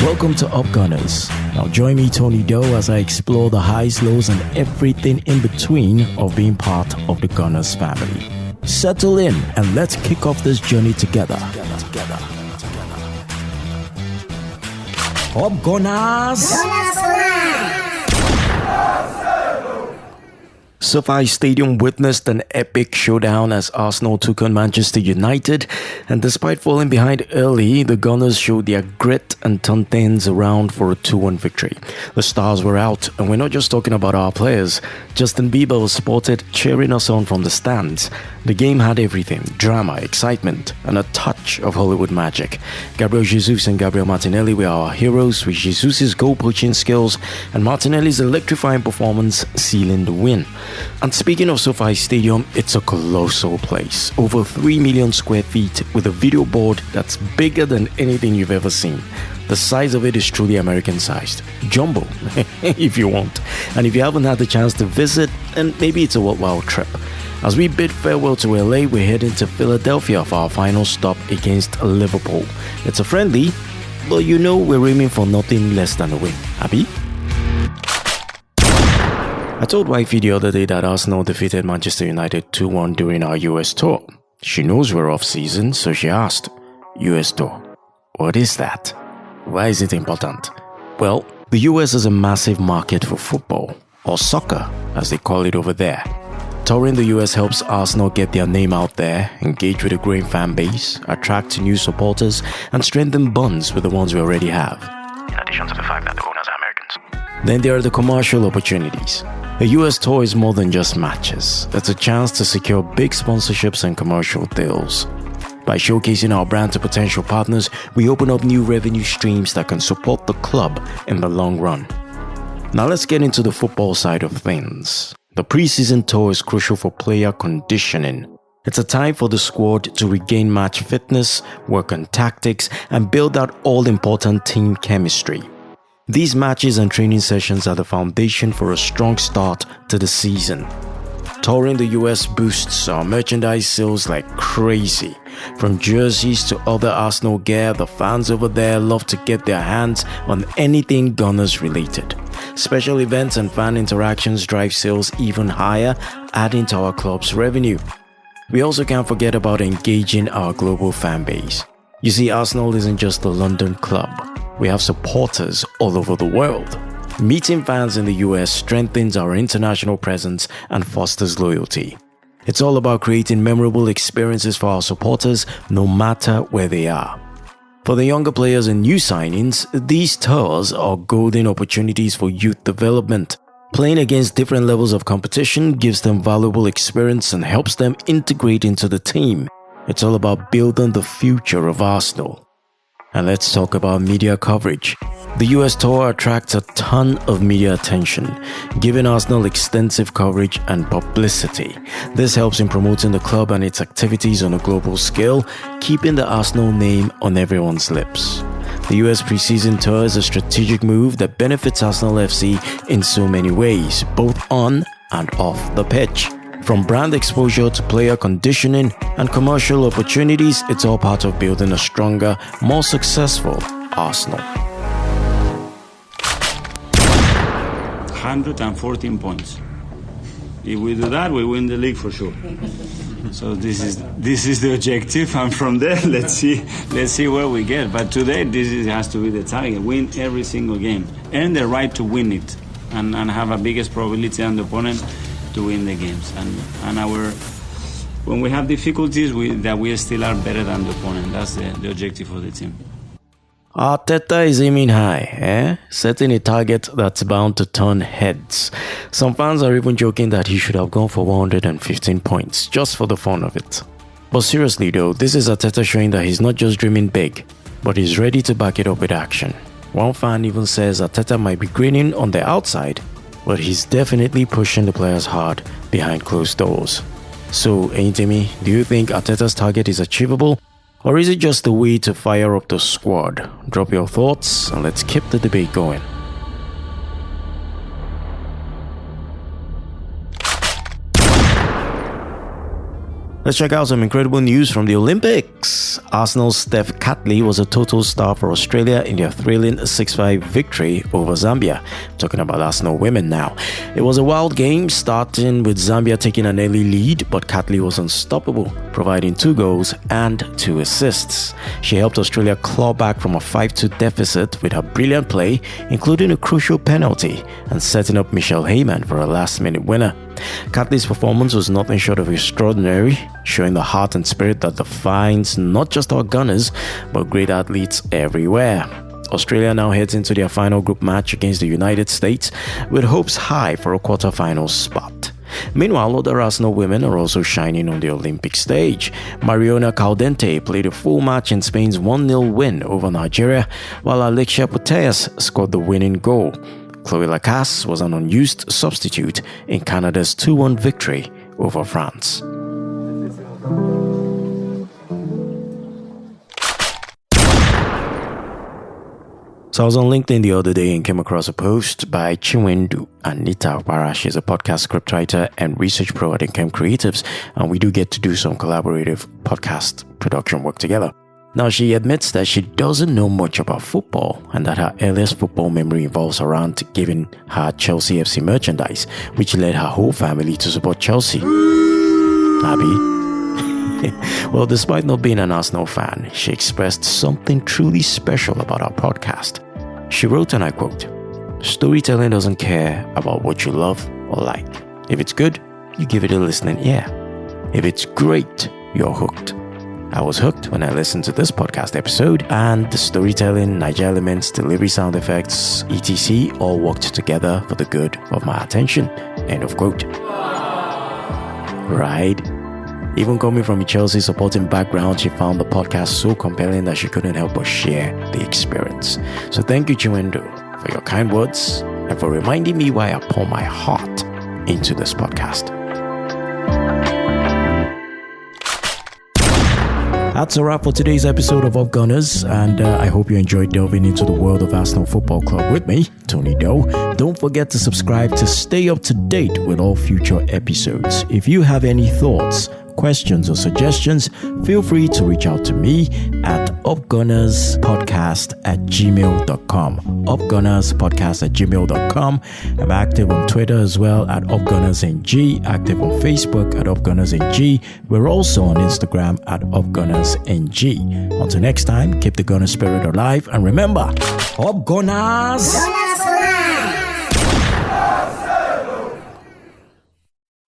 Welcome to Up Gunners. Now join me, Tony Doe, as I explore the highs, lows, and everything in between of being part of the Gunners family. Settle in and let's kick off this journey together. Up Gunners! SoFi Stadium witnessed an epic showdown as Arsenal took on Manchester United, and despite falling behind early, the Gunners showed their grit and turned things around for a 2-1 victory. The stars were out, and we're not just talking about our players. Justin Bieber was spotted cheering us on from the stands. The game had everything: drama, excitement, and a touch of Hollywood magic. Gabriel Jesus and Gabriel Martinelli were our heroes, with Jesus' goal-poaching skills and Martinelli's electrifying performance sealing the win. And speaking of SoFi Stadium, it's a colossal place. Over 3 million square feet with a video board that's bigger than anything you've ever seen. The size of it is truly American-sized. Jumbo, if you want. And if you haven't had the chance to visit, then maybe it's a worthwhile trip. As we bid farewell to LA, we're heading to Philadelphia for our final stop against Liverpool. It's a friendly, but you know we're aiming for nothing less than a win. Happy? I told Wifey the other day that Arsenal defeated Manchester United 2-1 during our US tour. She knows we're off season, so she asked, US tour, what is that? Why is it important? Well, the US is a massive market for football, or soccer as they call it over there. Touring the US helps Arsenal get their name out there, engage with a growing fan base, attract new supporters, and strengthen bonds with the ones we already have. In addition to the fact that the owners are Americans. Then there are the commercial opportunities. A US tour is more than just matches. It's a chance to secure big sponsorships and commercial deals. By showcasing our brand to potential partners, we open up new revenue streams that can support the club in the long run. Now let's get into the football side of things. The preseason tour is crucial for player conditioning. It's a time for the squad to regain match fitness, work on tactics, and build out all-important team chemistry. These matches and training sessions are the foundation for a strong start to the season. Touring the US boosts our merchandise sales like crazy. From jerseys to other Arsenal gear, the fans over there love to get their hands on anything Gunners related. Special events and fan interactions drive sales even higher, adding to our club's revenue. We also can't forget about engaging our global fan base. You see, Arsenal isn't just a London club. We have supporters all over the world. Meeting fans in the US strengthens our international presence and fosters loyalty. It's all about creating memorable experiences for our supporters, no matter where they are. For the younger players and new signings, these tours are golden opportunities for youth development. Playing against different levels of competition gives them valuable experience and helps them integrate into the team. It's all about building the future of Arsenal. And let's talk about media coverage. The US tour attracts a ton of media attention, giving Arsenal extensive coverage and publicity. This helps in promoting the club and its activities on a global scale, keeping the Arsenal name on everyone's lips. The US preseason tour is a strategic move that benefits Arsenal FC in so many ways, both on and off the pitch. From brand exposure to player conditioning and commercial opportunities, it's all part of building a stronger, more successful Arsenal. 114 points. If we do that, we win the league for sure. So this is the objective, and from there, let's see where we get. But today, has to be the target: win every single game, earn the right to win it, and have a biggest probability on the opponent to win the games. And when we have difficulties, we still are better than the opponent. That's the objective of the team. Arteta is aiming high, setting a target that's bound to turn heads. Some fans are even joking that he should have gone for 115 points, just for the fun of it. But seriously though, this is Arteta showing that he's not just dreaming big, but he's ready to back it up with action. One fan even says Arteta might be grinning on the outside, but he's definitely pushing the players hard behind closed doors. So, Timmy, do you think Arteta's target is achievable? Or is it just a way to fire up the squad? Drop your thoughts and let's keep the debate going. Let's check out some incredible news from the Olympics. Arsenal's Steph Catley was a total star for Australia in their thrilling 6-5 victory over Zambia. I'm talking about Arsenal women now. It was a wild game, starting with Zambia taking an early lead, but Catley was unstoppable, providing 2 goals and 2 assists. She helped Australia claw back from a 5-2 deficit with her brilliant play, including a crucial penalty and setting up Michelle Heyman for a last-minute winner. Catley's performance was nothing short of extraordinary, showing the heart and spirit that defines not just our Gunners, but great athletes everywhere. Australia now heads into their final group match against the United States, with hopes high for a quarter-final spot. Meanwhile, other Arsenal women are also shining on the Olympic stage. Mariona Caldente played a full match in Spain's 1-0 win over Nigeria, while Alexia Putellas scored the winning goal. Chloe Lacasse was an unused substitute in Canada's 2-1 victory over France. So I was on LinkedIn the other day and came across a post by Chinwendu Anita Okpara. She's a podcast scriptwriter and research pro at Income Creatives, and we do get to do some collaborative podcast production work together. Now, she admits that she doesn't know much about football and that her earliest football memory involves her aunt giving her Chelsea FC merchandise, which led her whole family to support Chelsea. Abby? Well, despite not being an Arsenal fan, she expressed something truly special about our podcast. She wrote, and I quote, "Storytelling doesn't care about what you love or like. If it's good, you give it a listening ear. If it's great, you're hooked. I was hooked when I listened to this podcast episode, and the storytelling, Niger elements, delivery sound effects, etc. all worked together for the good of my attention." End of quote. Right? Even coming from a Chelsea supporting background, she found the podcast so compelling that she couldn't help but share the experience. So thank you, Chinwendu, for your kind words and for reminding me why I pour my heart into this podcast. That's a wrap for today's episode of Up Gunners, and I hope you enjoyed delving into the world of Arsenal Football Club with me, Tony Doe. Don't forget to subscribe to stay up to date with all future episodes. If you have any thoughts, questions, or suggestions, feel free to reach out to me at upgunnerspodcast@gmail.com. upgunnerspodcast@gmail.com. I'm active on Twitter as well at upgunnersng, active on Facebook at upgunnersng. We're also on Instagram at upgunnersng. Until next time, keep the Gunner spirit alive, and remember, Up Gunners!